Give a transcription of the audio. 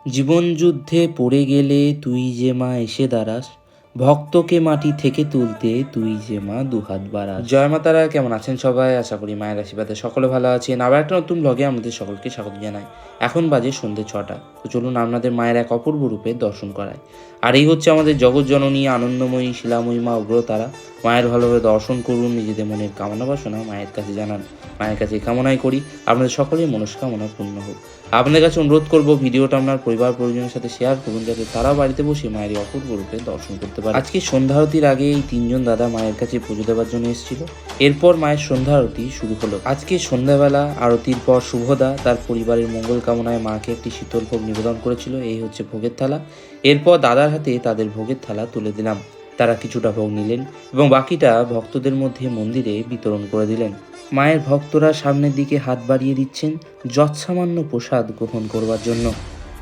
জীবন যুদ্ধে পড়ে গেলে তুই যে মা এসে দাঁড়াস, ভক্তকে মাটি থেকে তুলতে তুই যে মা দুহাত বাড়াস। জয় মা তারা, কেমন আছেন সবাই? আশা করি মায়ের আশীর্বাদে সকলে ভালো আছেন। আবার একটা নতুন ব্লগে আমাদের সকলকে স্বাগত জানাই। এখন বাজে সন্ধ্যে 6টা। তো চলুন আপনাদের মায়ের এক অপূর্ব রূপে দর্শন করায়। আর এই হচ্ছে আমাদের জগৎ জননী, আনন্দময়ী, শিলাময়ী মা উগ্রতারা। মায়ের ভালোভাবে দর্শন করুন, নিজেদের মনের কামনা বাসনা মায়ের কাছে জানান। মায়ের কাছে কামনাই করি আপনাদের সকলের মনস্কামনা পূর্ণ হোক। আপনাদের কাছে অনুরোধ করব, ভিডিওটা আপনার পরিবার পরিজনের সাথে শেয়ার করুন, যাতে তারা বাড়িতে বসে মায়ের এই অপূর্ব রূপে দর্শন করতে পারে। আজকে সন্ধ্যা আরতির আগে এই 3জন দাদা মায়ের কাছে পুজো দেওয়ার জন্য এসেছিল। এরপর মায়ের সন্ধ্যা আরতি শুরু হলো। আজকে সন্ধ্যাবেলা আরতির পর শুভদা তার পরিবারের মঙ্গল কামনায় মাকে একটি শীতল ভোগ নিবেদন করেছিল। এই হচ্ছে ভোগের থালা। এরপর দাদার হাতে তাদের ভোগের থালা তুলে দিলাম। তারা কিছুটা ভোগ নিলেন এবং বাকিটা ভক্তদের মধ্যে মন্দিরে বিতরণ করে দিলেন। মায়ের ভক্তরা সামনের দিকে হাত বাড়িয়ে দিচ্ছেন যৎসামান্য প্রসাদ গ্রহণ করবার জন্য।